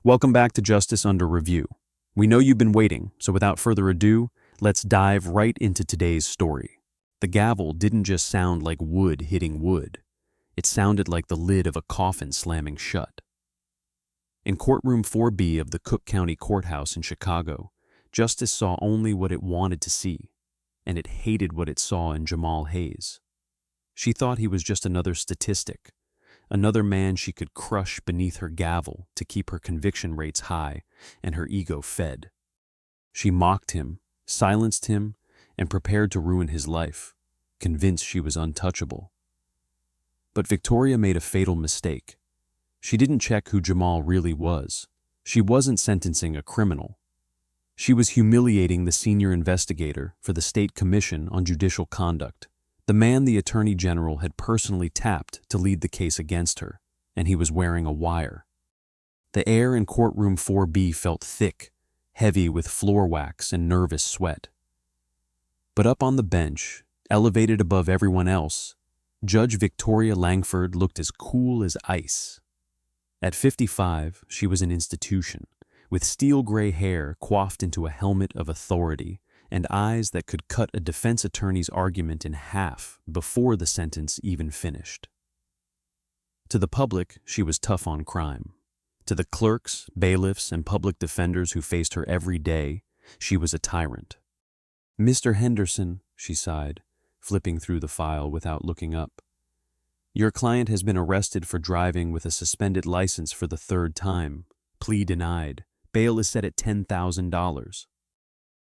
Welcome back to Justice Under Review. We know you've been waiting, so without further ado, let's dive right into today's story. The gavel didn't just sound like wood hitting wood. It sounded like the lid of a coffin slamming shut. In Courtroom 4B of the Cook County Courthouse in Chicago, Justice saw only what it wanted to see, and it hated what it saw in Jamal Hayes. She thought he was just another statistic, another man she could crush beneath her gavel to keep her conviction rates high and her ego fed. She mocked him, silenced him, and prepared to ruin his life, convinced she was untouchable. But Victoria made a fatal mistake. She didn't check who Jamal really was. She wasn't sentencing a criminal. She was humiliating the senior investigator for the State Commission on Judicial Conduct, the man the Attorney General had personally tapped to lead the case against her, and he was wearing a wire. The air in Courtroom 4B felt thick, heavy with floor wax and nervous sweat. But up on the bench, elevated above everyone else, Judge Victoria Langford looked as cool as ice. At 55, she was an institution, with steel-gray hair coiffed into a helmet of authority and eyes that could cut a defense attorney's argument in half before the sentence even finished. To the public, she was tough on crime. To the clerks, bailiffs, and public defenders who faced her every day, she was a tyrant. "Mr. Henderson," she sighed, flipping through the file without looking up. "Your client has been arrested for driving with a suspended license for the third time. Plea denied. Bail is set at $10,000.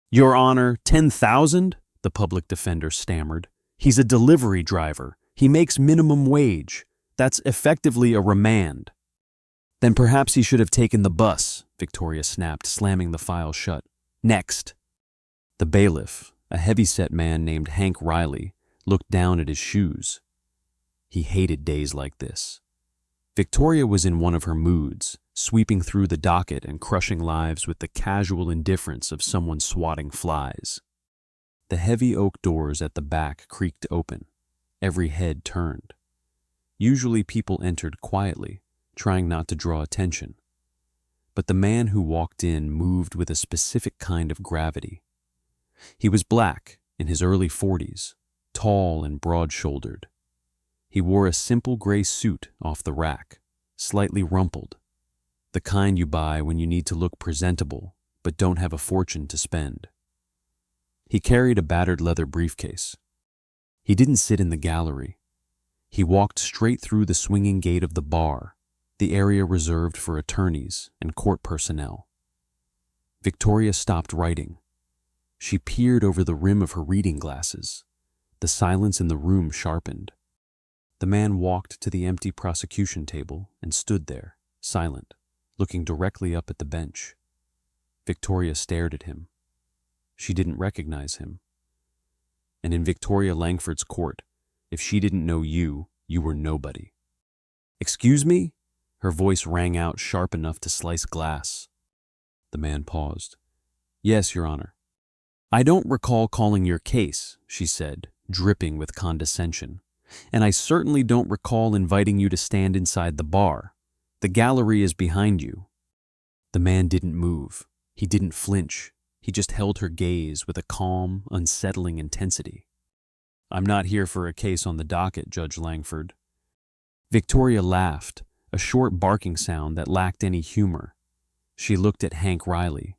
"Your Honor, 10,000? The public defender stammered. "He's a delivery driver. He makes minimum wage. That's effectively a remand." "Then perhaps he should have taken the bus," Victoria snapped, slamming the file shut. "Next." The bailiff, a heavy-set man named Hank Riley, looked down at his shoes. He hated days like this. Victoria was in one of her moods, sweeping through the docket and crushing lives with the casual indifference of someone swatting flies. The heavy oak doors at the back creaked open. Every head turned. Usually people entered quietly, trying not to draw attention. But the man who walked in moved with a specific kind of gravity. He was black, in his early 40s, tall and broad-shouldered. He wore a simple gray suit off the rack, slightly rumpled, the kind you buy when you need to look presentable but don't have a fortune to spend. He carried a battered leather briefcase. He didn't sit in the gallery. He walked straight through the swinging gate of the bar, the area reserved for attorneys and court personnel. Victoria stopped writing. She peered over the rim of her reading glasses. The silence in the room sharpened. The man walked to the empty prosecution table and stood there, silent, looking directly up at the bench. Victoria stared at him. She didn't recognize him. And in Victoria Langford's court, if she didn't know you, you were nobody. "Excuse me?" Her voice rang out sharp enough to slice glass. The man paused. "Yes, Your Honor." "I don't recall calling your case," she said, dripping with condescension. "And I certainly don't recall inviting you to stand inside the bar. The gallery is behind you." The man didn't move. He didn't flinch. He just held her gaze with a calm, unsettling intensity. "I'm not here for a case on the docket, Judge Langford." Victoria laughed, a short barking sound that lacked any humor. She looked at Hank Riley.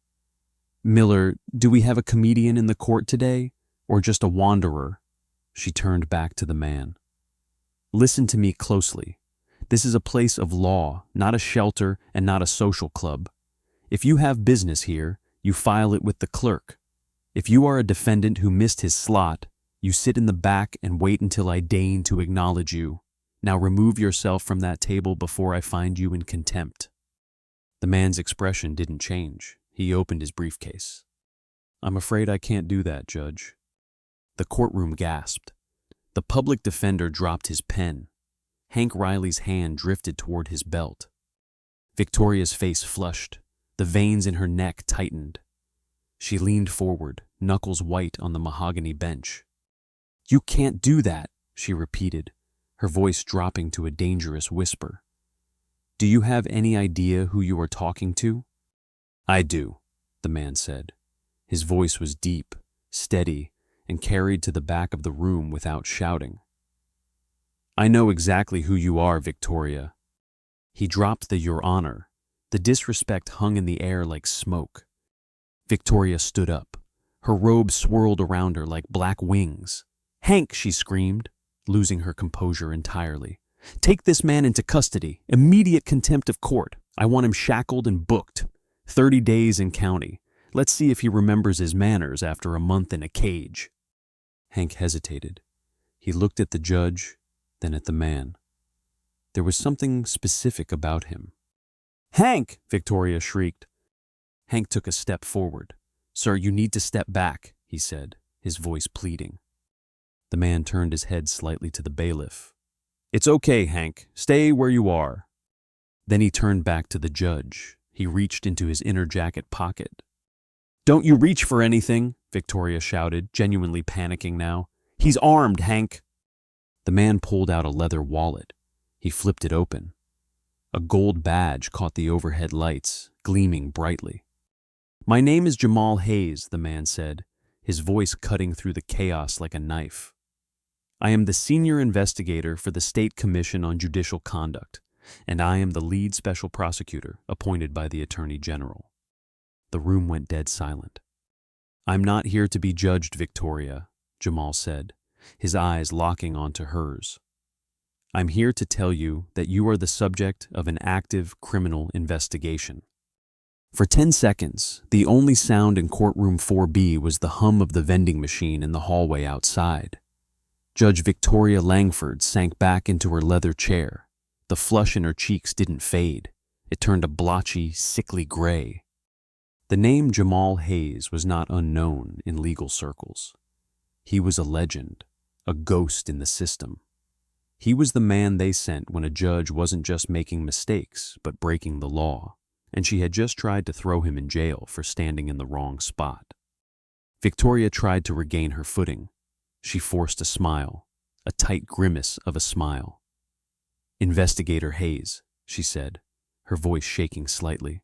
"Miller, do we have a comedian in the court today, or just a wanderer?" She turned back to the man. "Listen to me closely. This is a place of law, not a shelter and not a social club. If you have business here, you file it with the clerk. If you are a defendant who missed his slot, you sit in the back and wait until I deign to acknowledge you. Now remove yourself from that table before I find you in contempt." The man's expression didn't change. He opened his briefcase. "I'm afraid I can't do that, Judge." The courtroom gasped. The public defender dropped his pen. Hank Riley's hand drifted toward his belt. Victoria's face flushed. The veins in her neck tightened. She leaned forward, knuckles white on the mahogany bench. "You can't do that," she repeated, her voice dropping to a dangerous whisper. Do you have any idea who you are talking to? I do, the man said. His voice was deep, steady, and carried to the back of the room without shouting. I know exactly who you are, Victoria. He dropped the Your Honor. The disrespect hung in the air like smoke. Victoria stood up. Her robe swirled around her like black wings. Hank, she screamed, losing her composure entirely. Take this man into custody. Immediate contempt of court. I want him shackled and booked. 30 days in county. Let's see if he remembers his manners after a month in a cage. Hank hesitated. He looked at the judge, then at the man. There was something specific about him. Hank! Victoria shrieked. Hank took a step forward. Sir, you need to step back, he said, his voice pleading. The man turned his head slightly to the bailiff. It's okay, Hank. Stay where you are. Then he turned back to the judge. He reached into his inner jacket pocket. Don't you reach for anything, Victoria shouted, genuinely panicking now. He's armed, Hank. The man pulled out a leather wallet. He flipped it open. A gold badge caught the overhead lights, gleaming brightly. My name is Jamal Hayes, the man said, his voice cutting through the chaos like a knife. I am the senior investigator for the State Commission on Judicial Conduct, and I am the lead special prosecutor appointed by the Attorney General. The room went dead silent. I'm not here to be judged, Victoria, Jamal said, his eyes locking onto hers. I'm here to tell you that you are the subject of an active criminal investigation. For 10 seconds, the only sound in courtroom 4B was the hum of the vending machine in the hallway outside. Judge Victoria Langford sank back into her leather chair. The flush in her cheeks didn't fade. It turned a blotchy, sickly gray. The name Jamal Hayes was not unknown in legal circles. He was a legend, a ghost in the system. He was the man they sent when a judge wasn't just making mistakes, but breaking the law, and she had just tried to throw him in jail for standing in the wrong spot. Victoria tried to regain her footing. She forced a smile, a tight grimace of a smile. Investigator Hayes, she said, her voice shaking slightly.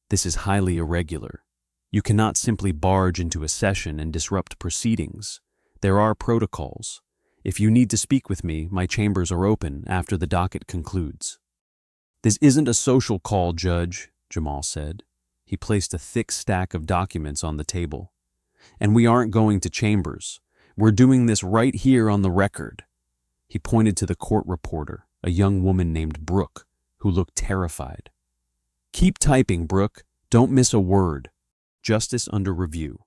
This is highly irregular. You cannot simply barge into a session and disrupt proceedings. There are protocols. If you need to speak with me, my chambers are open after the docket concludes. This isn't a social call, Judge, Jamal said. He placed a thick stack of documents on the table. And we aren't going to chambers. We're doing this right here on the record. He pointed to the court reporter, a young woman named Brooke, who looked terrified. Keep typing, Brooke. Don't miss a word. Justice under review.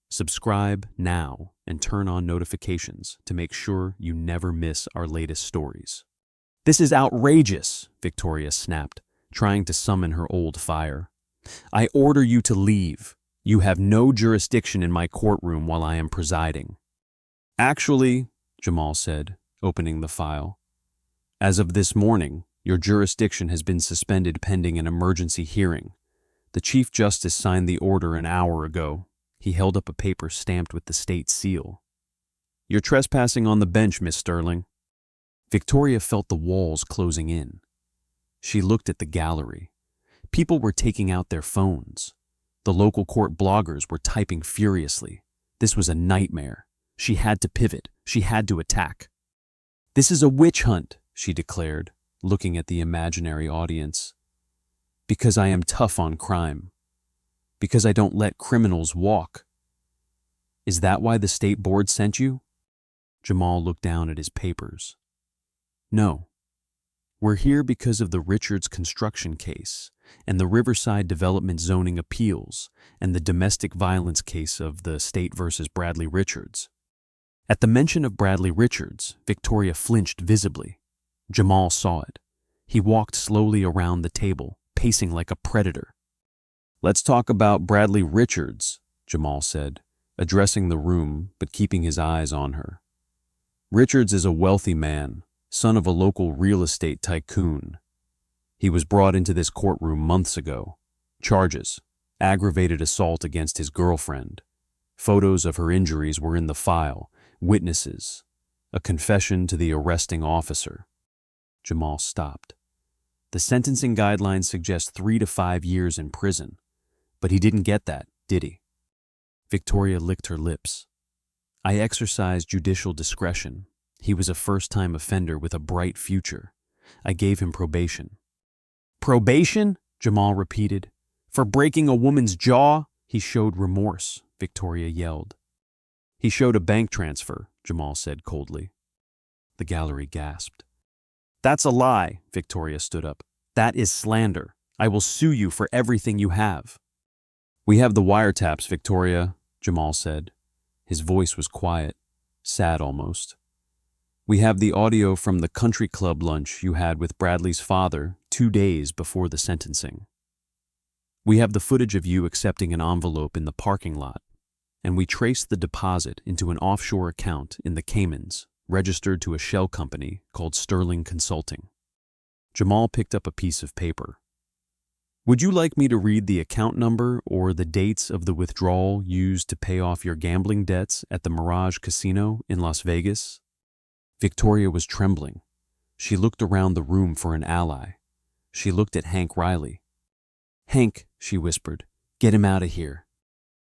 Subscribe now and turn on notifications to make sure you never miss our latest stories. This is outrageous, Victoria snapped, trying to summon her old fire. I order you to leave. You have no jurisdiction in my courtroom while I am presiding. Actually, Jamal said, opening the file, as of this morning, your jurisdiction has been suspended pending an emergency hearing. The Chief Justice signed the order an hour ago. He held up a paper stamped with the state seal. You're trespassing on the bench, Miss Sterling. Victoria felt the walls closing in. She looked at the gallery. People were taking out their phones. The local court bloggers were typing furiously. This was a nightmare. She had to pivot. She had to attack. This is a witch hunt, she declared, looking at the imaginary audience. Because I am tough on crime. Because I don't let criminals walk. Is that why the state board sent you? Jamal looked down at his papers. No. We're here because of the Richards construction case and the Riverside Development Zoning appeals and the domestic violence case of the State versus Bradley Richards. At the mention of Bradley Richards, Victoria flinched visibly. Jamal saw it. He walked slowly around the table, pacing like a predator. Let's talk about Bradley Richards, Jamal said, addressing the room but keeping his eyes on her. Richards is a wealthy man, son of a local real estate tycoon. He was brought into this courtroom months ago. Charges: aggravated assault against his girlfriend. Photos of her injuries were in the file. Witnesses. A confession to the arresting officer. Jamal stopped. The sentencing guidelines suggest 3 to 5 years in prison. But he didn't get that, did he? Victoria licked her lips. I exercised judicial discretion. He was a first-time offender with a bright future. I gave him probation. Probation? Jamal repeated. For breaking a woman's jaw? He showed remorse, Victoria yelled. He showed a bank transfer, Jamal said coldly. The gallery gasped. That's a lie, Victoria stood up. That is slander. I will sue you for everything you have. We have the wiretaps, Victoria, Jamal said. His voice was quiet, sad almost. We have the audio from the country club lunch you had with Bradley's father 2 days before the sentencing. We have the footage of you accepting an envelope in the parking lot, and we traced the deposit into an offshore account in the Caymans, registered to a shell company called Sterling Consulting. Jamal picked up a piece of paper. Would you like me to read the account number or the dates of the withdrawal used to pay off your gambling debts at the Mirage Casino in Las Vegas? Victoria was trembling. She looked around the room for an ally. She looked at Hank Riley. Hank, she whispered, get him out of here.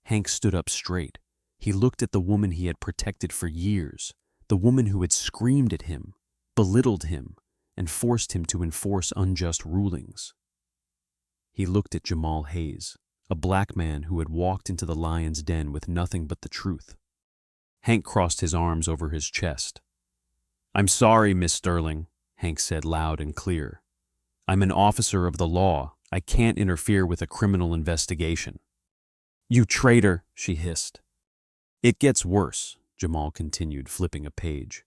Hank stood up straight. He looked at the woman he had protected for years, the woman who had screamed at him, belittled him, and forced him to enforce unjust rulings. He looked at Jamal Hayes, a black man who had walked into the lion's den with nothing but the truth. Hank crossed his arms over his chest. I'm sorry, Miss Sterling, Hank said loud and clear. I'm an officer of the law. I can't interfere with a criminal investigation. You traitor, she hissed. It gets worse, Jamal continued, flipping a page.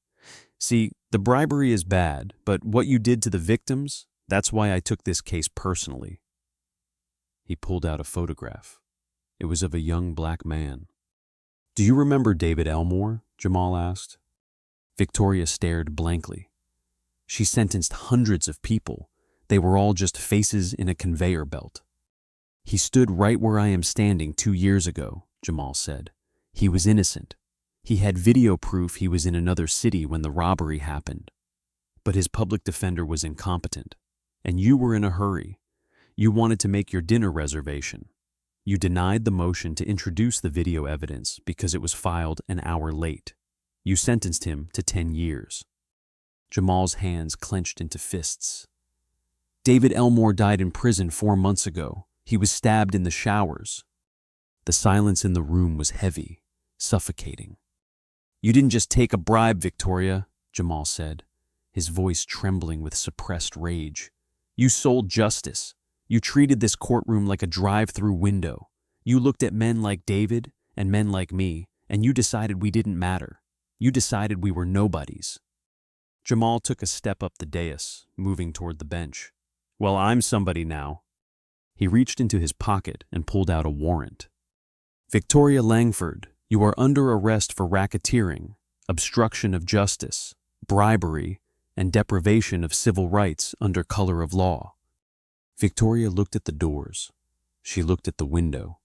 See, the bribery is bad, but what you did to the victims, that's why I took this case personally. He pulled out a photograph. It was of a young black man. Do you remember David Elmore? Jamal asked. Victoria stared blankly. She sentenced hundreds of people. They were all just faces in a conveyor belt. He stood right where I am standing 2 years ago, Jamal said. He was innocent. He had video proof he was in another city when the robbery happened. But his public defender was incompetent. And you were in a hurry. You wanted to make your dinner reservation. You denied the motion to introduce the video evidence because it was filed an hour late. You sentenced him to 10 years. Jamal's hands clenched into fists. David Elmore died in prison 4 months ago. He was stabbed in the showers. The silence in the room was heavy, suffocating. You didn't just take a bribe, Victoria, Jamal said, his voice trembling with suppressed rage. You sold justice. You treated this courtroom like a drive-through window. You looked at men like David and men like me, and you decided we didn't matter. You decided we were nobodies. Jamal took a step up the dais, moving toward the bench. Well, I'm somebody now. He reached into his pocket and pulled out a warrant. Victoria Langford, you are under arrest for racketeering, obstruction of justice, bribery, and deprivation of civil rights under color of law. Victoria looked at the doors. She looked at the window.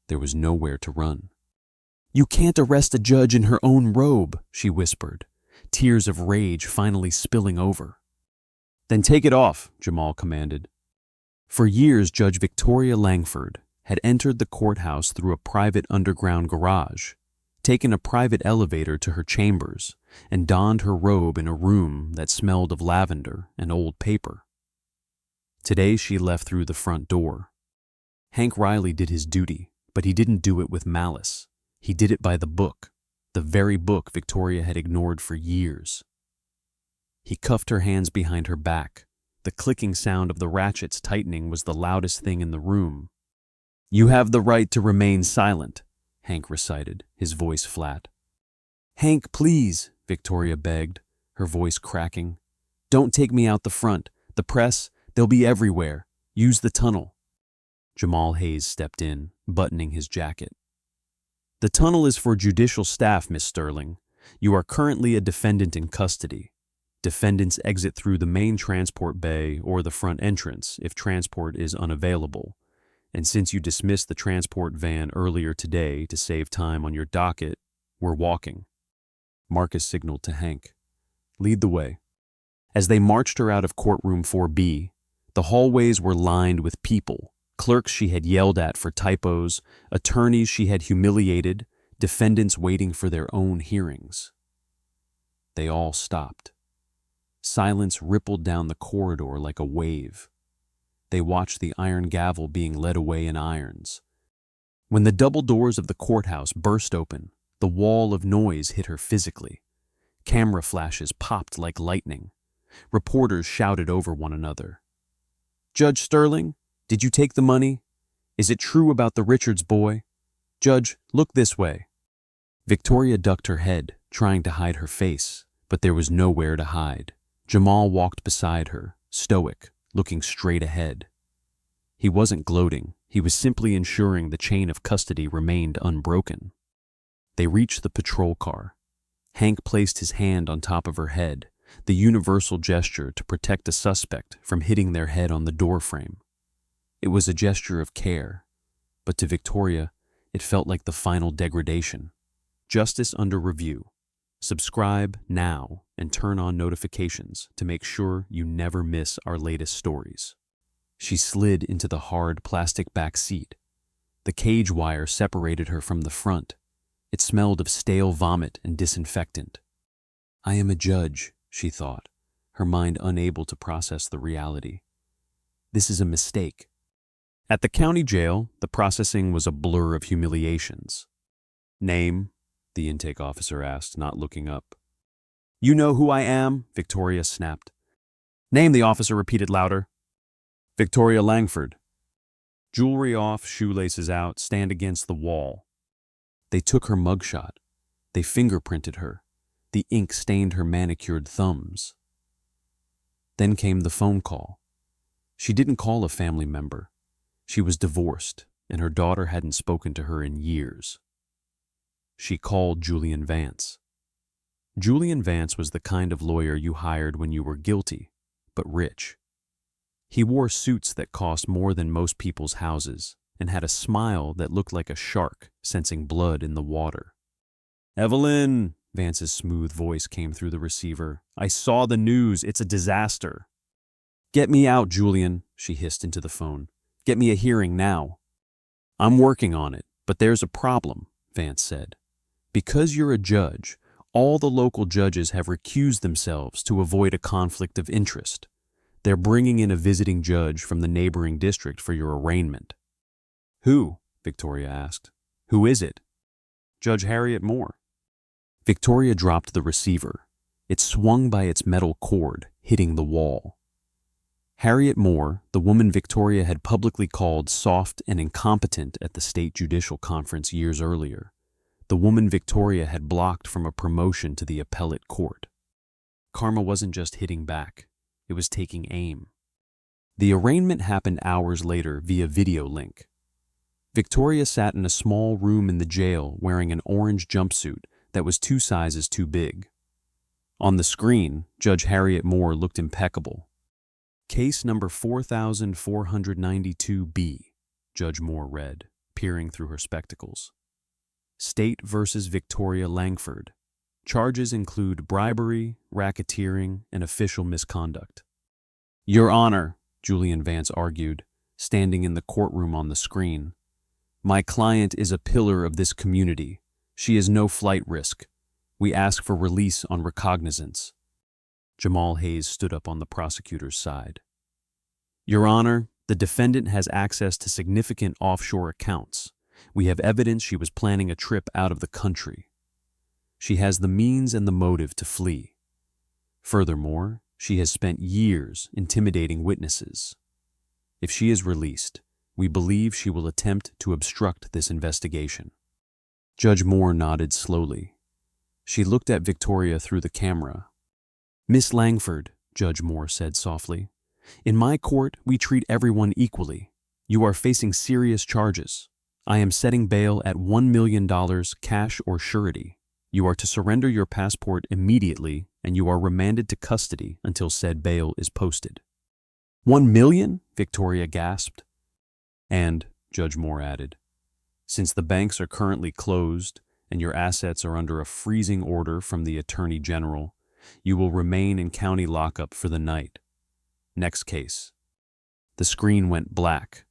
There was nowhere to run. You can't arrest a judge in her own robe, she whispered, tears of rage finally spilling over. Then take it off, Jamal commanded. For years, Judge Victoria Langford had entered the courthouse through a private underground garage, taken a private elevator to her chambers, and donned her robe in a room that smelled of lavender and old paper. Today she left through the front door. Hank Riley did his duty, but he didn't do it with malice. He did it by the book, the very book Victoria had ignored for years. He cuffed her hands behind her back. The clicking sound of the ratchets tightening was the loudest thing in the room. You have the right to remain silent, Hank recited, his voice flat. Hank, please, Victoria begged, her voice cracking. Don't take me out the front. The press, they'll be everywhere. Use the tunnel. Jamal Hayes stepped in, buttoning his jacket. The tunnel is for judicial staff, Miss Sterling. You are currently a defendant in custody. Defendants exit through the main transport bay or the front entrance if transport is unavailable. And since you dismissed the transport van earlier today to save time on your docket, we're walking. Marcus signaled to Hank. Lead the way. As they marched her out of courtroom 4B, The hallways were lined with people, clerks she had yelled at for typos, attorneys she had humiliated, defendants waiting for their own hearings. They all stopped. Silence rippled down the corridor like a wave. They watched the iron gavel being led away in irons. When the double doors of the courthouse burst open, the wall of noise hit her physically. Camera flashes popped like lightning. Reporters shouted over one another. "Judge Sterling, did you take the money? Is it true about the Richards boy? Judge, look this way." Victoria ducked her head, trying to hide her face, but there was nowhere to hide. Jamal walked beside her, stoic, looking straight ahead. He wasn't gloating, he was simply ensuring the chain of custody remained unbroken. They reached the patrol car. Hank placed his hand on top of her head, the universal gesture to protect a suspect from hitting their head on the doorframe. It was a gesture of care, but to Victoria, it felt like the final degradation. Justice under review. Subscribe now and turn on notifications to make sure you never miss our latest stories. She slid into the hard plastic back seat. The cage wire separated her from the front. It smelled of stale vomit and disinfectant. "I am a judge," she thought, her mind unable to process the reality. "This is a mistake." At the county jail, the processing was a blur of humiliations. "Name?" the intake officer asked, not looking up. "You know who I am," Victoria snapped. "Name," the officer repeated louder. "Victoria Langford." Jewelry off, shoelaces out, stand against the wall. They took her mugshot. They fingerprinted her. The ink stained her manicured thumbs. Then came the phone call. She didn't call a family member. She was divorced, and her daughter hadn't spoken to her in years. She called Julian Vance. Julian Vance was the kind of lawyer you hired when you were guilty, but rich. He wore suits that cost more than most people's houses and had a smile that looked like a shark sensing blood in the water. "Evelyn," Vance's smooth voice came through the receiver. "I saw the news. It's a disaster." "Get me out, Julian," she hissed into the phone. "Get me a hearing now." "I'm working on it, but there's a problem," Vance said. "Because you're a judge, all the local judges have recused themselves to avoid a conflict of interest. They're bringing in a visiting judge from the neighboring district for your arraignment." "Who?" Victoria asked. "Who is it?" "Judge Harriet Moore." Victoria dropped the receiver. It swung by its metal cord, hitting the wall. Harriet Moore, the woman Victoria had publicly called soft and incompetent at the state judicial conference years earlier. The woman Victoria had blocked from a promotion to the appellate court. Karma wasn't just hitting back, it was taking aim. The arraignment happened hours later via video link. Victoria sat in a small room in the jail wearing an orange jumpsuit that was 2 sizes too big. On the screen, Judge Harriet Moore looked impeccable. "Case number 4492B, Judge Moore read, peering through her spectacles. State versus Victoria Langford. Charges include bribery, racketeering, and official misconduct." "Your Honor," Julian Vance argued, standing in the courtroom on the screen, "my client is a pillar of this community. She is no flight risk. We ask for release on recognizance." Jamal Hayes stood up on the prosecutor's side. "Your Honor, the defendant has access to significant offshore accounts. We have evidence she was planning a trip out of the country. She has the means and the motive to flee. Furthermore, she has spent years intimidating witnesses. If she is released, we believe she will attempt to obstruct this investigation." Judge Moore nodded slowly. She looked at Victoria through the camera. "Miss Langford," Judge Moore said softly, "in my court, we treat everyone equally. You are facing serious charges. I am setting bail at $1 million cash or surety. You are to surrender your passport immediately, and you are remanded to custody until said bail is posted." "$1 million?" Victoria gasped. "And," Judge Moore added, "since the banks are currently closed and your assets are under a freezing order from the Attorney General, you will remain in county lockup for the night. Next case." The screen went black.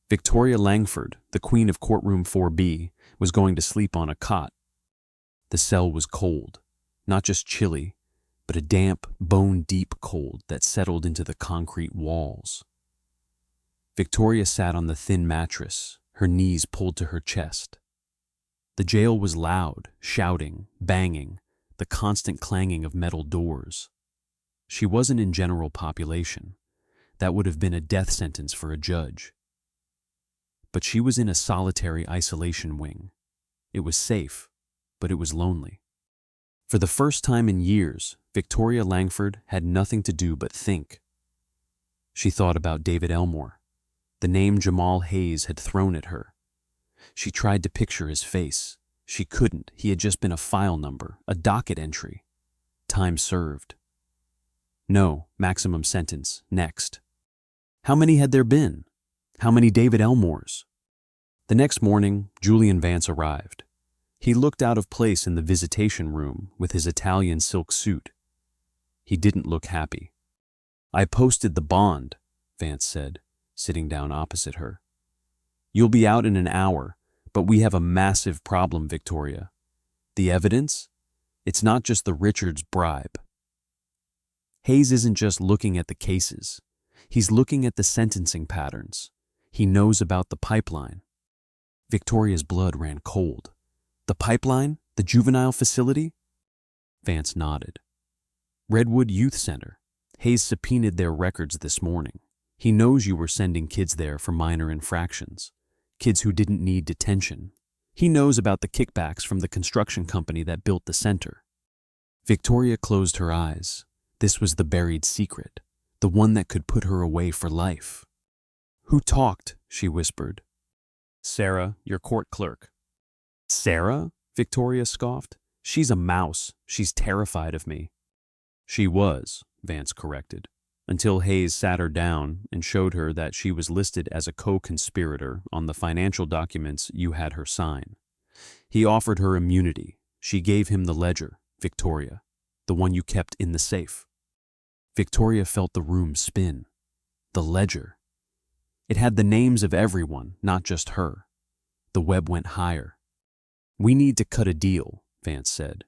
Victoria Langford, the queen of Courtroom 4B, was going to sleep on a cot. The cell was cold, not just chilly, but a damp, bone-deep cold that settled into the concrete walls. Victoria sat on the thin mattress, her knees pulled to her chest. The jail was loud, shouting, banging, the constant clanging of metal doors. She wasn't in general population. That would have been a death sentence for a judge. But she was in a solitary isolation wing. It was safe, but it was lonely. For the first time in years, Victoria Langford had nothing to do but think. She thought about David Elmore, the name Jamal Hayes had thrown at her. She tried to picture his face. She couldn't. He had just been a file number, a docket entry. Time served. No, maximum sentence, next. How many had there been? How many David Elmores? The next morning, Julian Vance arrived. He looked out of place in the visitation room with his Italian silk suit. He didn't look happy. I posted the bond, Vance said, sitting down opposite her. You'll be out in an hour, but we have a massive problem, Victoria. The evidence? It's not just the Richards bribe. Hayes isn't just looking at the cases. He's looking at the sentencing patterns. He knows about the pipeline. Victoria's blood ran cold. The pipeline? The juvenile facility? Vance nodded. Redwood Youth Center. Hayes subpoenaed their records this morning. He knows you were sending kids there for minor infractions. Kids who didn't need detention. He knows about the kickbacks from the construction company that built the center. Victoria closed her eyes. This was the buried secret. The one that could put her away for life. Who talked? She whispered. Sarah, your court clerk. Sarah? Victoria scoffed. She's a mouse. She's terrified of me. She was, Vance corrected, until Hayes sat her down and showed her that she was listed as a co-conspirator on the financial documents you had her sign. He offered her immunity. She gave him the ledger, Victoria, the one you kept in the safe. Victoria felt the room spin. The ledger. It had the names of everyone, not just her. The web went higher. We need to cut a deal, Vance said.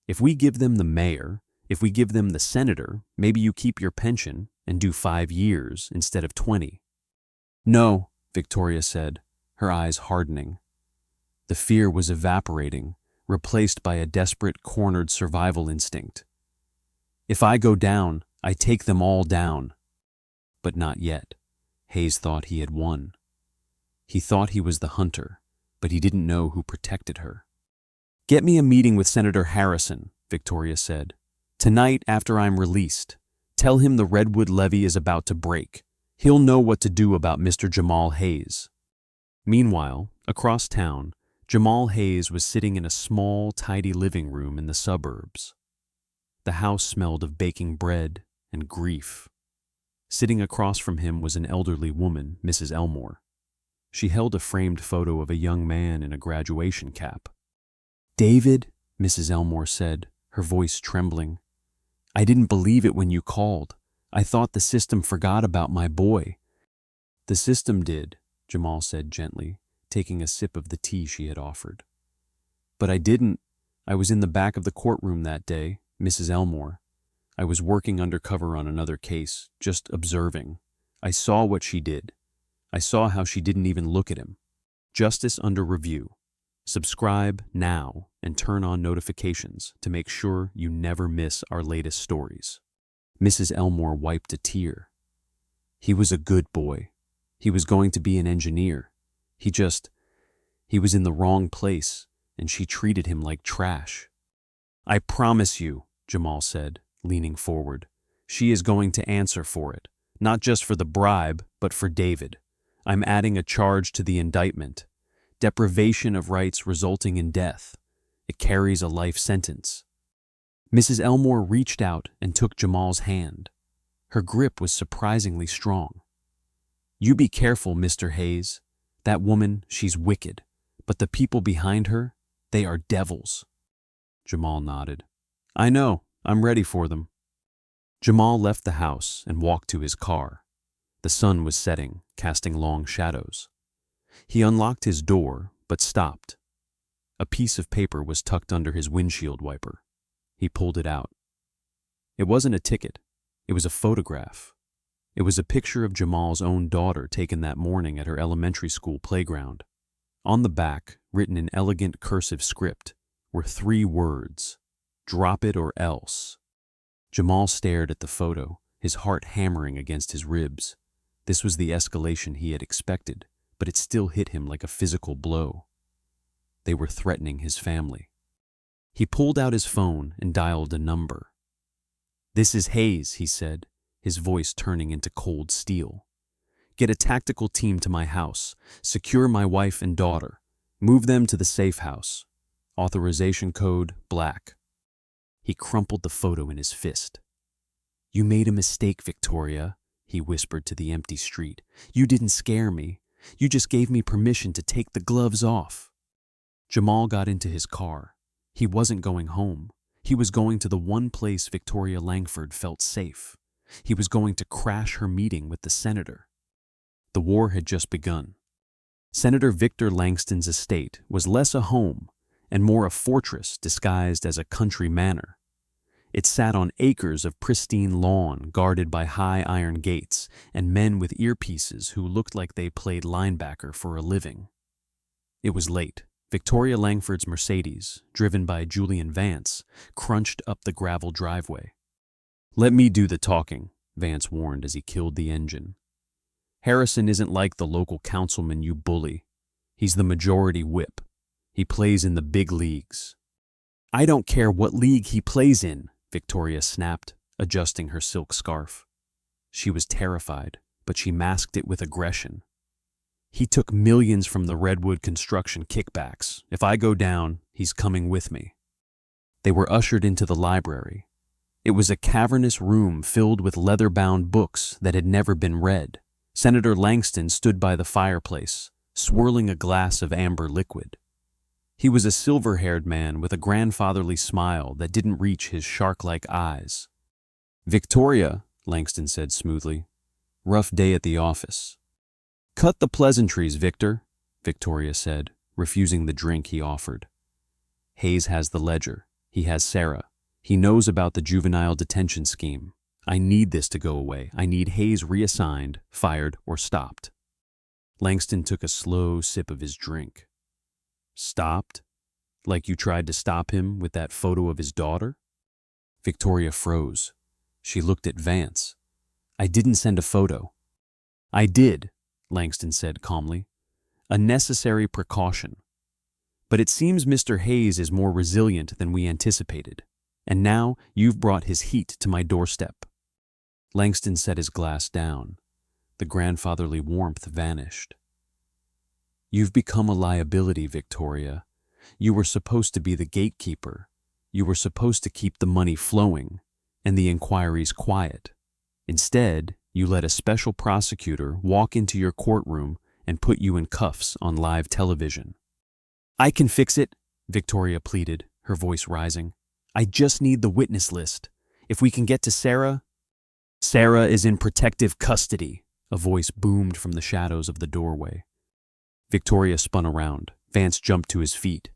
If we give them the mayor, if we give them the senator, maybe you keep your pension and do 5 years instead of 20. No, Victoria said, her eyes hardening. The fear was evaporating, replaced by a desperate, cornered survival instinct. If I go down, I take them all down. But not yet. Hayes thought he had won. He thought he was the hunter, but he didn't know who protected her. Get me a meeting with Senator Harrison, Victoria said. Tonight after I'm released. Tell him the Redwood levee is about to break. He'll know what to do about Mr. Jamal Hayes. Meanwhile, across town, Jamal Hayes was sitting in a small, tidy living room in the suburbs. The house smelled of baking bread and grief. Sitting across from him was an elderly woman, Mrs. Elmore. She held a framed photo of a young man in a graduation cap. David, Mrs. Elmore said, her voice trembling. I didn't believe it when you called. I thought the system forgot about my boy. The system did, Jamal said gently, taking a sip of the tea she had offered. But I didn't. I was in the back of the courtroom that day, Mrs. Elmore. I was working undercover on another case, just observing. I saw what she did. I saw how she didn't even look at him. Justice under review. Subscribe now and turn on notifications to make sure you never miss our latest stories. Mrs. Elmore wiped a tear. He was a good boy. He was going to be an engineer. He was in the wrong place, and she treated him like trash. I promise you, Jamal said, leaning forward, she is going to answer for it, not just for the bribe, but for David. I'm adding a charge to the indictment. Deprivation of rights resulting in death. It carries a life sentence. Mrs. Elmore reached out and took Jamal's hand. Her grip was surprisingly strong. You be careful, Mr. Hayes. That woman, she's wicked, but the people behind her, they are devils. Jamal nodded. I know, I'm ready for them. Jamal left the house and walked to his car. The sun was setting, casting long shadows. He unlocked his door, but stopped. A piece of paper was tucked under his windshield wiper. He pulled it out. It wasn't a ticket. It was a photograph. It was a picture of Jamal's own daughter taken that morning at her elementary school playground. On the back, written in elegant cursive script, were 3 words: "Drop it or else." Jamal stared at the photo, his heart hammering against his ribs. This was the escalation he had expected, but it still hit him like a physical blow. They were threatening his family. He pulled out his phone and dialed a number. "This is Hayes," he said, his voice turning into cold steel. "Get a tactical team to my house. Secure my wife and daughter. Move them to the safe house. Authorization code black." He crumpled the photo in his fist. "You made a mistake, Victoria," he whispered to the empty street. "You didn't scare me. You just gave me permission to take the gloves off." Jamal got into his car. He wasn't going home. He was going to the one place Victoria Langford felt safe. He was going to crash her meeting with the senator. The war had just begun. Senator Victor Langston's estate was less a home and more a fortress disguised as a country manor. It sat on acres of pristine lawn guarded by high iron gates and men with earpieces who looked like they played linebacker for a living. It was late. Victoria Langford's Mercedes, driven by Julian Vance, crunched up the gravel driveway. "Let me do the talking," Vance warned as he killed the engine. "Harrison isn't like the local councilman you bully. He's the majority whip. He plays in the big leagues." "I don't care what league he plays in," Victoria snapped, adjusting her silk scarf. She was terrified, but she masked it with aggression. "He took millions from the Redwood construction kickbacks. If I go down, he's coming with me." They were ushered into the library. It was a cavernous room filled with leather-bound books that had never been read. Senator Langston stood by the fireplace, swirling a glass of amber liquid. He was a silver-haired man with a grandfatherly smile that didn't reach his shark-like eyes. "Victoria," Langston said smoothly. "Rough day at the office." "Cut the pleasantries, Victor," Victoria said, refusing the drink he offered. "Hayes has the ledger. He has Sarah. He knows about the juvenile detention scheme. I need this to go away. I need Hayes reassigned, fired, or stopped." Langston took a slow sip of his drink. "Stopped? Like you tried to stop him with that photo of his daughter?" Victoria froze. She looked at Vance. "I didn't send a photo." "I did," Langston said calmly. "A necessary precaution. But it seems Mr. Hayes is more resilient than we anticipated. And now you've brought his heat to my doorstep." Langston set his glass down. The grandfatherly warmth vanished. "You've become a liability, Victoria. You were supposed to be the gatekeeper. You were supposed to keep the money flowing and the inquiries quiet. Instead, you let a special prosecutor walk into your courtroom and put you in cuffs on live television." "I can fix it," Victoria pleaded, her voice rising. "I just need the witness list. If we can get to Sarah..." "Sarah is in protective custody," a voice boomed from the shadows of the doorway. Victoria spun around. Vance jumped to his feet.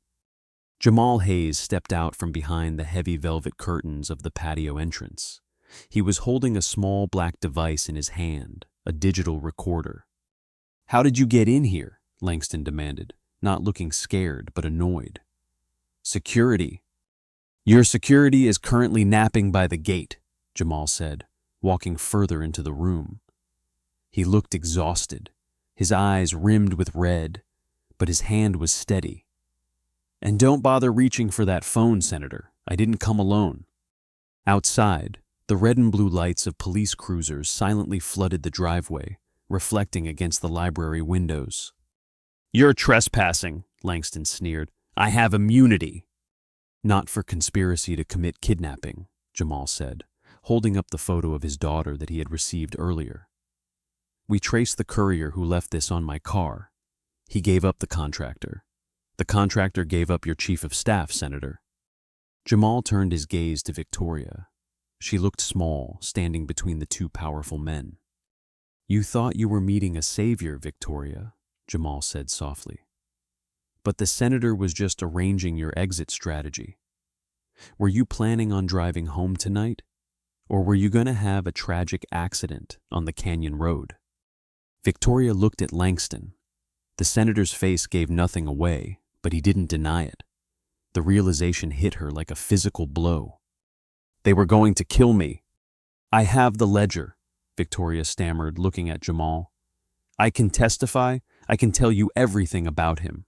Jamal Hayes stepped out from behind the heavy velvet curtains of the patio entrance. He was holding a small black device in his hand, a digital recorder. "How did you get in here?" Langston demanded, not looking scared but annoyed. "Security." "Your security is currently napping by the gate," Jamal said, walking further into the room. He looked exhausted, his eyes rimmed with red, but his hand was steady. "And don't bother reaching for that phone, Senator. I didn't come alone." Outside, the red and blue lights of police cruisers silently flooded the driveway, reflecting against the library windows. "You're trespassing," Langston sneered. "I have immunity." "Not for conspiracy to commit kidnapping," Jamal said, holding up the photo of his daughter that he had received earlier. "We traced the courier who left this on my car. He gave up the contractor. The contractor gave up your chief of staff, Senator." Jamal turned his gaze to Victoria. She looked small, standing between the two powerful men. You thought you were meeting a savior, Victoria, Jamal said softly. But the senator was just arranging your exit strategy. Were you planning on driving home tonight? Or were you going to have a tragic accident on the canyon road? Victoria looked at Langston. The senator's face gave nothing away, but he didn't deny it. The realization hit her like a physical blow. They were going to kill me. I have the ledger, Victoria stammered, looking at Jamal. I can testify. I can tell you everything about him.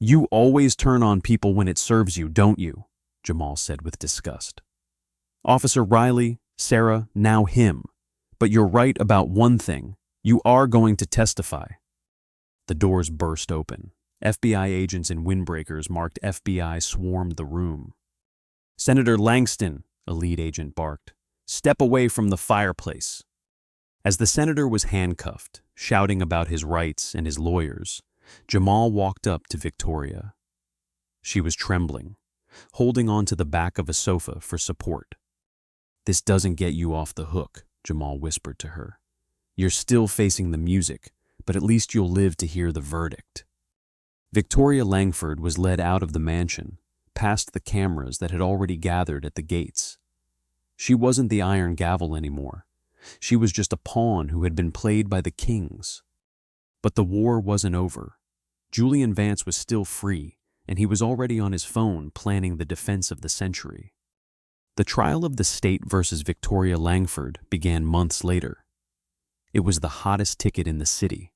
You always turn on people when it serves you, don't you? Jamal said with disgust. Officer Riley, Sarah, now him. But you're right about one thing. You are going to testify. The doors burst open. FBI agents in windbreakers marked FBI swarmed the room. Senator Langston, a lead agent barked, step away from the fireplace. As the senator was handcuffed, shouting about his rights and his lawyers, Jamal walked up to Victoria. She was trembling, holding on to the back of a sofa for support. This doesn't get you off the hook, Jamal whispered to her. You're still facing the music, but at least you'll live to hear the verdict. Victoria Langford was led out of the mansion, past the cameras that had already gathered at the gates. She wasn't the iron gavel anymore. She was just a pawn who had been played by the kings. But the war wasn't over. Julian Vance was still free, and he was already on his phone planning the defense of the century. The trial of the state versus Victoria Langford began months later. It was the hottest ticket in the city.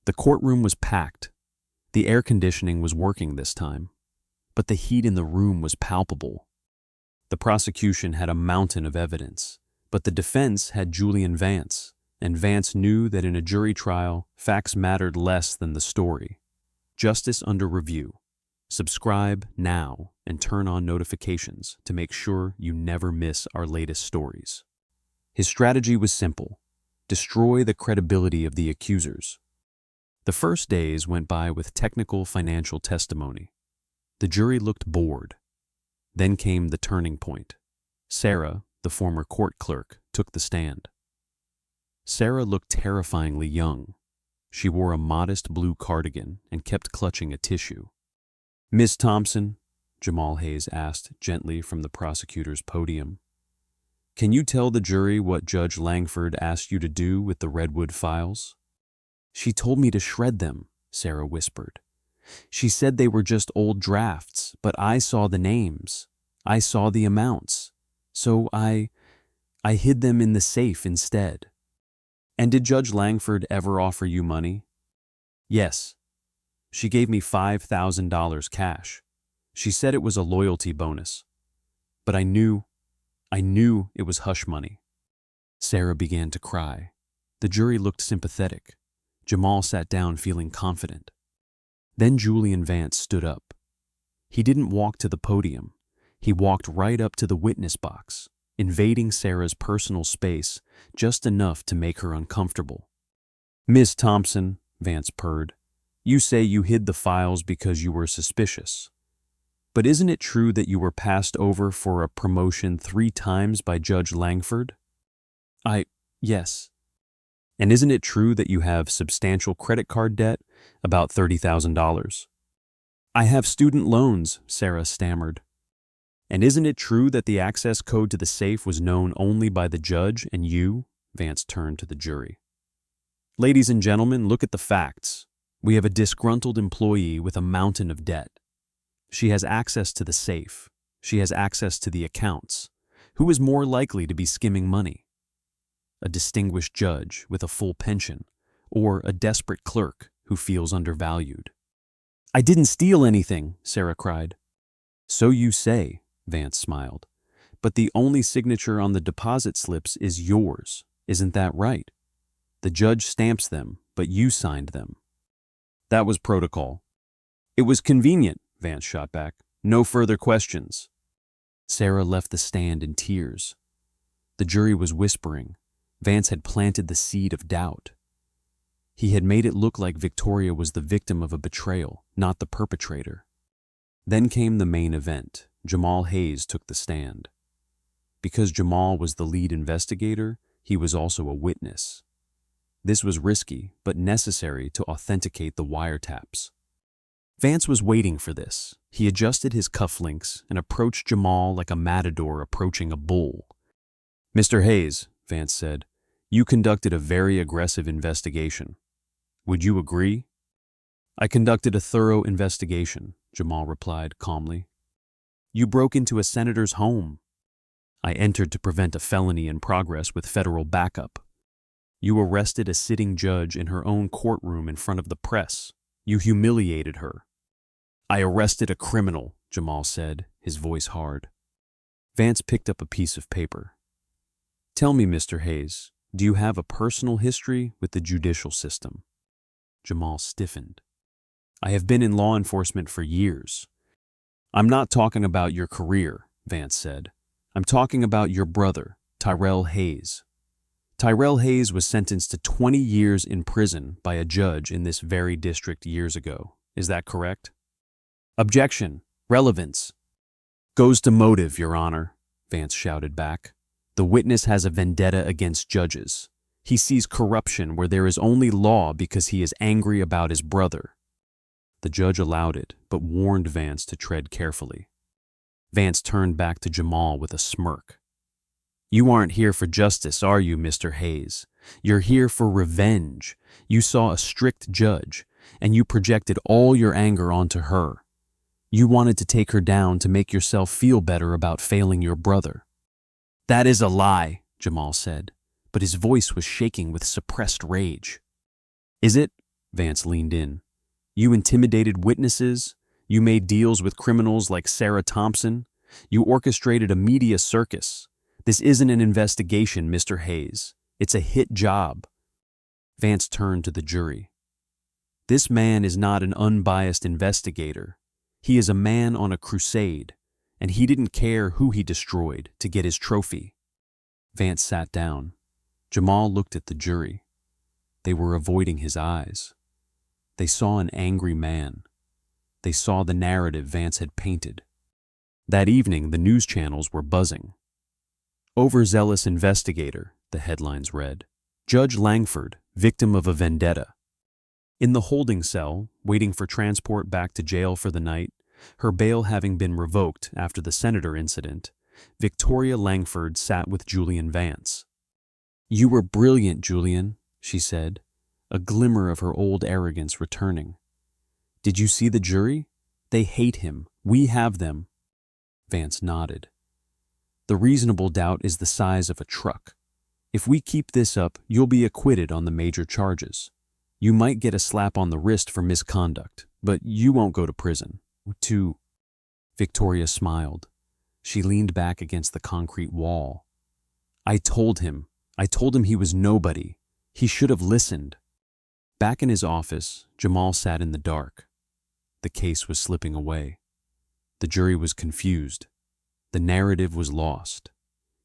The courtroom was packed. The air conditioning was working this time, but the heat in the room was palpable. The prosecution had a mountain of evidence, but the defense had Julian Vance, and Vance knew that in a jury trial, facts mattered less than the story. Justice under review. Subscribe now and turn on notifications to make sure you never miss our latest stories. His strategy was simple: destroy the credibility of the accusers. The first days went by with technical financial testimony. The jury looked bored. Then came the turning point. Sarah, the former court clerk, took the stand. Sarah looked terrifyingly young. She wore a modest blue cardigan and kept clutching a tissue. Miss Thompson, Jamal Hayes asked gently from the prosecutor's podium, can you tell the jury what Judge Langford asked you to do with the Redwood files? She told me to shred them, Sarah whispered. She said they were just old drafts, but I saw the names. I saw the amounts. So I hid them in the safe instead. And did Judge Langford ever offer you money? Yes. She gave me $5,000 cash. She said it was a loyalty bonus. But I knew it was hush money. Sarah began to cry. The jury looked sympathetic. Jamal sat down feeling confident. Then Julian Vance stood up. He didn't walk to the podium. He walked right up to the witness box, invading Sarah's personal space just enough to make her uncomfortable. Miss Thompson, Vance purred, you say you hid the files because you were suspicious. But isn't it true that you were passed over for a promotion 3 times by Judge Langford? Yes. And isn't it true that you have substantial credit card debt, about $30,000? I have student loans, Sarah stammered. And isn't it true that the access code to the safe was known only by the judge and you? Vance turned to the jury. Ladies and gentlemen, look at the facts. We have a disgruntled employee with a mountain of debt. She has access to the safe. She has access to the accounts. Who is more likely to be skimming money? A distinguished judge with a full pension, or a desperate clerk who feels undervalued? I didn't steal anything, Sarah cried. So you say, Vance smiled. But the only signature on the deposit slips is yours. Isn't that right? The judge stamps them, but you signed them. That was protocol. It was convenient, Vance shot back. No further questions. Sarah left the stand in tears. The jury was whispering. Vance had planted the seed of doubt. He had made it look like Victoria was the victim of a betrayal, not the perpetrator. Then came the main event. Jamal Hayes took the stand. Because Jamal was the lead investigator, he was also a witness. This was risky, but necessary to authenticate the wiretaps. Vance was waiting for this. He adjusted his cufflinks and approached Jamal like a matador approaching a bull. "Mr. Hayes," Vance said, "you conducted a very aggressive investigation. Would you agree?" "I conducted a thorough investigation," Jamal replied calmly. "You broke into a senator's home." "I entered to prevent a felony in progress with federal backup." "You arrested a sitting judge in her own courtroom in front of the press. You humiliated her." "I arrested a criminal," Jamal said, his voice hard. Vance picked up a piece of paper. "Tell me, Mr. Hayes, do you have a personal history with the judicial system?" Jamal stiffened. "I have been in law enforcement for years." "I'm not talking about your career," Vance said. "I'm talking about your brother, Tyrell Hayes." "Tyrell Hayes was sentenced to 20 years in prison by a judge in this very district years ago. Is that correct?" "Objection. Relevance." "Goes to motive, Your Honor," Vance shouted back. "The witness has a vendetta against judges. He sees corruption where there is only law because he is angry about his brother." The judge allowed it, but warned Vance to tread carefully. Vance turned back to Jamal with a smirk. "You aren't here for justice, are you, Mr. Hayes? You're here for revenge. You saw a strict judge, and you projected all your anger onto her. You wanted to take her down to make yourself feel better about failing your brother." "That is a lie," Jamal said, but his voice was shaking with suppressed rage. "Is it?" Vance leaned in. "You intimidated witnesses. You made deals with criminals like Sarah Thompson. You orchestrated a media circus. This isn't an investigation, Mr. Hayes. It's a hit job." Vance turned to the jury. "This man is not an unbiased investigator. He is a man on a crusade, and he didn't care who he destroyed to get his trophy." Vance sat down. Jamal looked at the jury. They were avoiding his eyes. They saw an angry man. They saw the narrative Vance had painted. That evening, the news channels were buzzing. "Overzealous investigator," the headlines read. "Judge Langford, victim of a vendetta." In the holding cell, waiting for transport back to jail for the night, her bail having been revoked after the senator incident, Victoria Langford sat with Julian Vance. "You were brilliant, Julian," she said, a glimmer of her old arrogance returning. "Did you see the jury? They hate him. We have them." Vance nodded. "The reasonable doubt is the size of a truck. If we keep this up, you'll be acquitted on the major charges. You might get a slap on the wrist for misconduct, but you won't go to prison." Victoria smiled. She leaned back against the concrete wall. I told him he was nobody. He should have listened." Back in his office, Jamal sat in the dark. The case was slipping away. The jury was confused. The narrative was lost.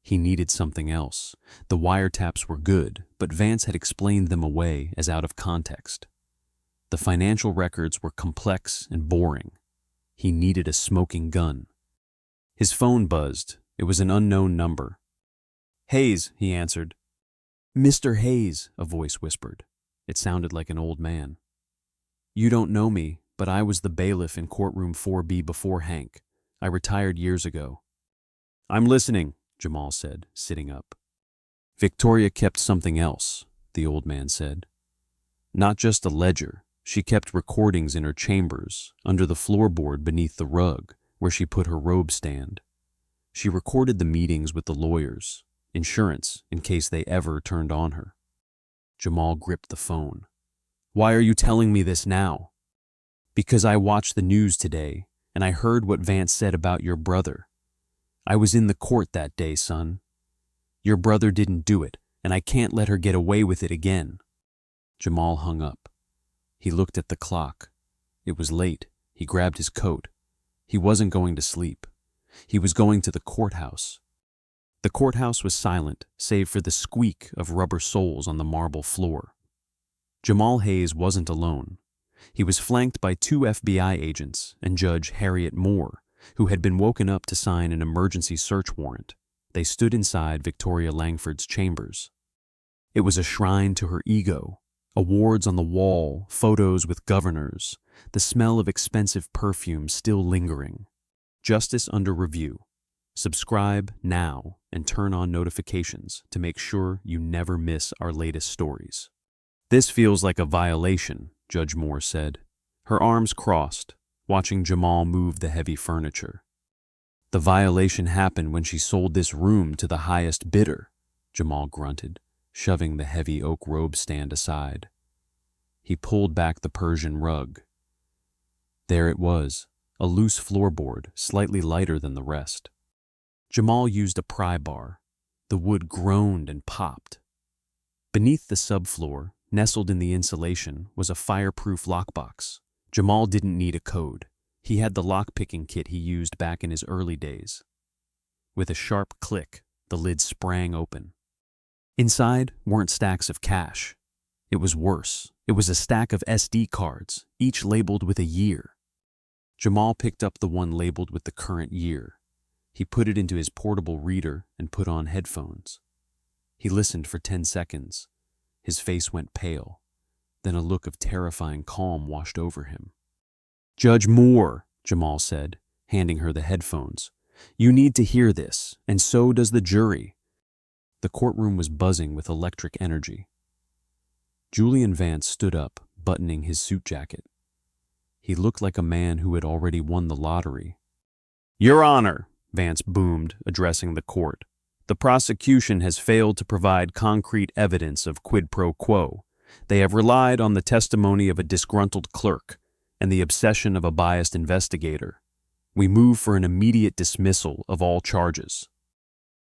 He needed something else. The wiretaps were good, but Vance had explained them away as out of context. The financial records were complex and boring. He needed a smoking gun. His phone buzzed. It was an unknown number. "Hayes," he answered. "Mr. Hayes," a voice whispered. It sounded like an old man. "You don't know me, but I was the bailiff in courtroom 4B before Hank. I retired years ago." "I'm listening," Jamal said, sitting up. "Victoria kept something else," the old man said. "Not just a ledger. She kept recordings in her chambers, under the floorboard beneath the rug, where she put her robe stand. She recorded the meetings with the lawyers, insurance in case they ever turned on her." Jamal gripped the phone. "Why are you telling me this now?" "Because I watched the news today, and I heard what Vance said about your brother. I was in the court that day, son. Your brother didn't do it, and I can't let her get away with it again." Jamal hung up. He looked at the clock. It was late. He grabbed his coat. He wasn't going to sleep. He was going to the courthouse. The courthouse was silent, save for the squeak of rubber soles on the marble floor. Jamal Hayes wasn't alone. He was flanked by 2 FBI agents and Judge Harriet Moore, who had been woken up to sign an emergency search warrant. They stood inside Victoria Langford's chambers. It was a shrine to her ego. Awards on the wall, photos with governors, the smell of expensive perfume still lingering. Justice under review. Subscribe now and turn on notifications to make sure you never miss our latest stories. This feels like a violation, Judge Moore said, her arms crossed, watching Jamal move the heavy furniture. The violation happened when she sold this room to the highest bidder, Jamal grunted, shoving the heavy oak robe stand aside. He pulled back the Persian rug. There it was, a loose floorboard, slightly lighter than the rest. Jamal used a pry bar. The wood groaned and popped. Beneath the subfloor, nestled in the insulation, was a fireproof lockbox. Jamal didn't need a code. He had the lock-picking kit he used back in his early days. With a sharp click, the lid sprang open. Inside weren't stacks of cash. It was worse. It was a stack of SD cards, each labeled with a year. Jamal picked up the one labeled with the current year. He put it into his portable reader and put on headphones. He listened for 10 seconds. His face went pale. Then a look of terrifying calm washed over him. "Judge Moore," Jamal said, handing her the headphones. "You need to hear this, and so does the jury." The courtroom was buzzing with electric energy. Julian Vance stood up, buttoning his suit jacket. He looked like a man who had already won the lottery. "Your Honor," Vance boomed, addressing the court, "the prosecution has failed to provide concrete evidence of quid pro quo. They have relied on the testimony of a disgruntled clerk and the obsession of a biased investigator. We move for an immediate dismissal of all charges."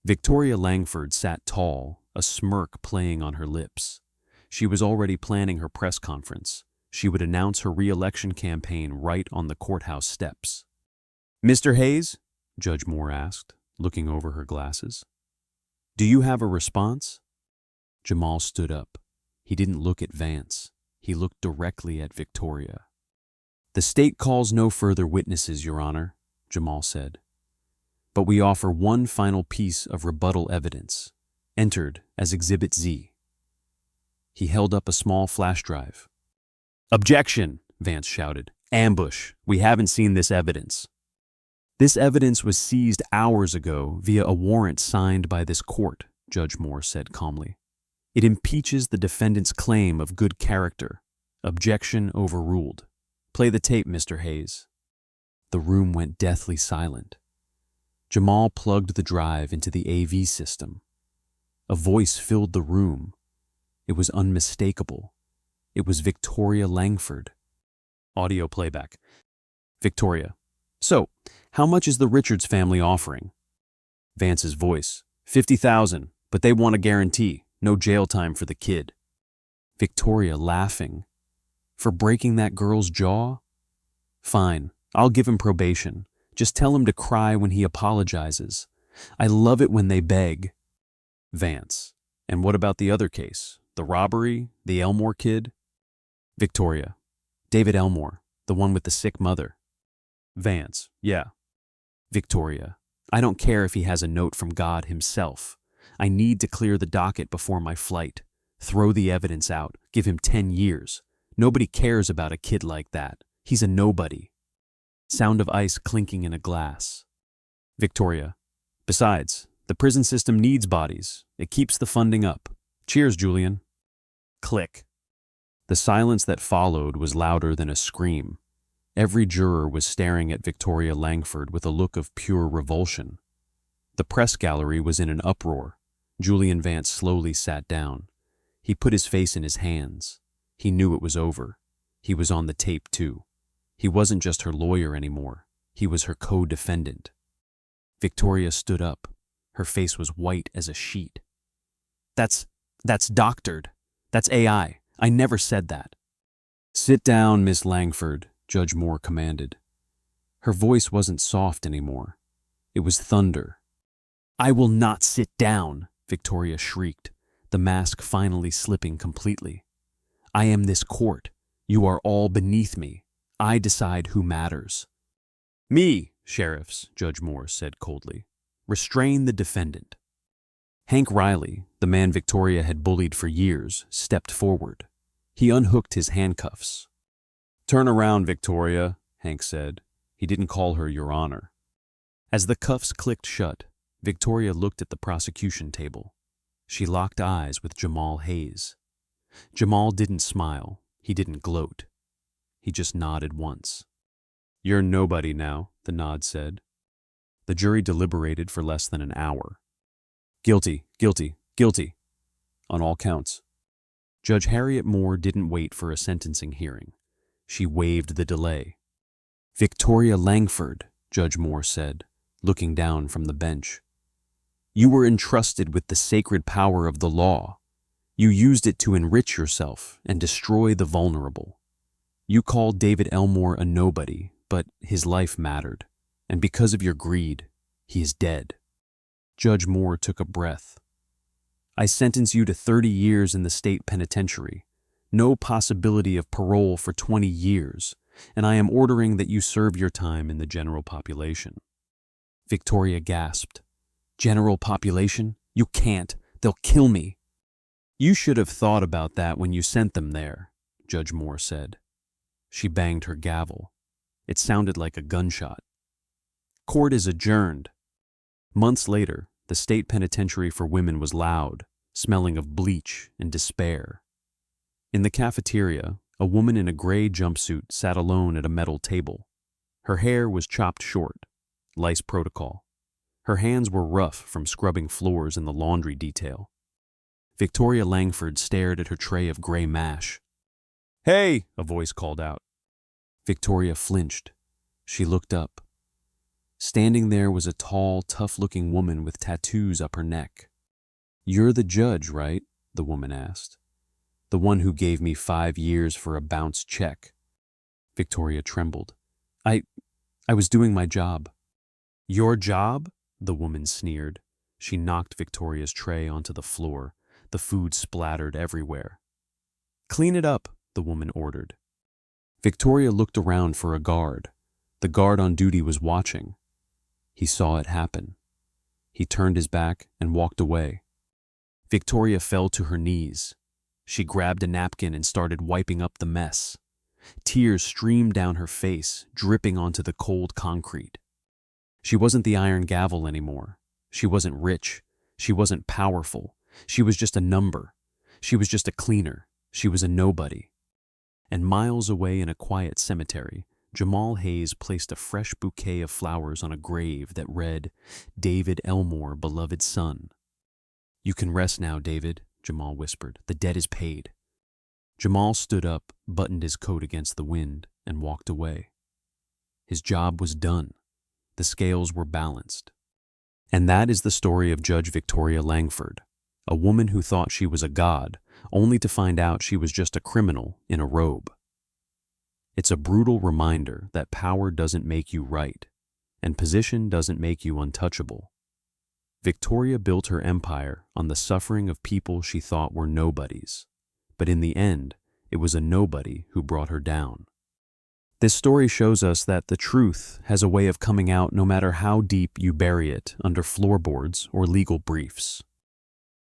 Victoria Langford sat tall, a smirk playing on her lips. She was already planning her press conference. She would announce her re-election campaign right on the courthouse steps. "Mr. Hayes?" Judge Moore asked, looking over her glasses. "Do you have a response?" Jamal stood up. He didn't look at Vance. He looked directly at Victoria. "The state calls no further witnesses, Your Honor," Jamal said. "But we offer one final piece of rebuttal evidence, entered as Exhibit Z." He held up a small flash drive. "Objection!" Vance shouted. "Ambush! We haven't seen this evidence." "This evidence was seized hours ago via a warrant signed by this court," Judge Moore said calmly. "It impeaches the defendant's claim of good character. Objection overruled. Play the tape, Mr. Hayes." The room went deathly silent. Jamal plugged the drive into the AV system. A voice filled the room. It was unmistakable. It was Victoria Langford. Audio playback. Victoria: "So, how much is the Richards family offering?" Vance's voice: "50,000, but they want a guarantee. No jail time for the kid." Victoria laughing: "For breaking that girl's jaw? Fine, I'll give him probation. Just tell him to cry when he apologizes. I love it when they beg." Vance: "And what about the other case? The robbery? The Elmore kid?" Victoria: "David Elmore, the one with the sick mother." Vance: "Yeah." Victoria: "I don't care if he has a note from God himself. I need to clear the docket before my flight. Throw the evidence out. Give him 10 years. Nobody cares about a kid like that. He's a nobody." Sound of ice clinking in a glass. Victoria: "Besides, the prison system needs bodies. It keeps the funding up. Cheers, Julian." Click. The silence that followed was louder than a scream. Every juror was staring at Victoria Langford with a look of pure revulsion. The press gallery was in an uproar. Julian Vance slowly sat down. He put his face in his hands. He knew it was over. He was on the tape too. He wasn't just her lawyer anymore. He was her co-defendant. Victoria stood up. Her face was white as a sheet. That's doctored. That's AI. I never said that." "Sit down, Miss Langford," Judge Moore commanded. Her voice wasn't soft anymore. It was thunder. "I will not sit down," Victoria shrieked, the mask finally slipping completely. "I am this court. You are all beneath me. I decide who matters." "Me, sheriffs," Judge Moore said coldly. "Restrain the defendant." Hank Riley, the man Victoria had bullied for years, stepped forward. He unhooked his handcuffs. "Turn around, Victoria," Hank said. He didn't call her Your Honor. As the cuffs clicked shut, Victoria looked at the prosecution table. She locked eyes with Jamal Hayes. Jamal didn't smile. He didn't gloat. He just nodded once. "You're nobody now," the nod said. The jury deliberated for less than an hour. "Guilty, guilty, guilty," on all counts. Judge Harriet Moore didn't wait for a sentencing hearing. She waived the delay. "Victoria Langford," Judge Moore said, looking down from the bench. "You were entrusted with the sacred power of the law. You used it to enrich yourself and destroy the vulnerable. You called David Elmore a nobody, but his life mattered, and because of your greed, he is dead." Judge Moore took a breath. "I sentence you to 30 years in the state penitentiary, no possibility of parole for 20 years, and I am ordering that you serve your time in the general population." Victoria gasped. "General population? You can't. They'll kill me." "You should have thought about that when you sent them there," Judge Moore said. She banged her gavel. It sounded like a gunshot. "Court is adjourned." Months later, the state penitentiary for women was loud, smelling of bleach and despair. In the cafeteria, a woman in a gray jumpsuit sat alone at a metal table. Her hair was chopped short, lice protocol. Her hands were rough from scrubbing floors in the laundry detail. Victoria Langford stared at her tray of gray mash. "Hey!" a voice called out. Victoria flinched. She looked up. Standing there was a tall, tough-looking woman with tattoos up her neck. "You're the judge, right?" the woman asked. "The one who gave me 5 years for a bounce check." Victoria trembled. I was doing my job." "Your job?" the woman sneered. She knocked Victoria's tray onto the floor. The food splattered everywhere. "Clean it up," the woman ordered. Victoria looked around for a guard. The guard on duty was watching. He saw it happen. He turned his back and walked away. Victoria fell to her knees. She grabbed a napkin and started wiping up the mess. Tears streamed down her face, dripping onto the cold concrete. She wasn't the iron gavel anymore. She wasn't rich. She wasn't powerful. She was just a number. She was just a cleaner. She was a nobody. And miles away in a quiet cemetery, Jamal Hayes placed a fresh bouquet of flowers on a grave that read, "David Elmore, beloved son." "You can rest now, David," Jamal whispered. "The debt is paid." Jamal stood up, buttoned his coat against the wind, and walked away. His job was done. The scales were balanced. And that is the story of Judge Victoria Langford, a woman who thought she was a god, only to find out she was just a criminal in a robe. It's a brutal reminder that power doesn't make you right, and position doesn't make you untouchable. Victoria built her empire on the suffering of people she thought were nobodies, but in the end, it was a nobody who brought her down. This story shows us that the truth has a way of coming out no matter how deep you bury it under floorboards or legal briefs.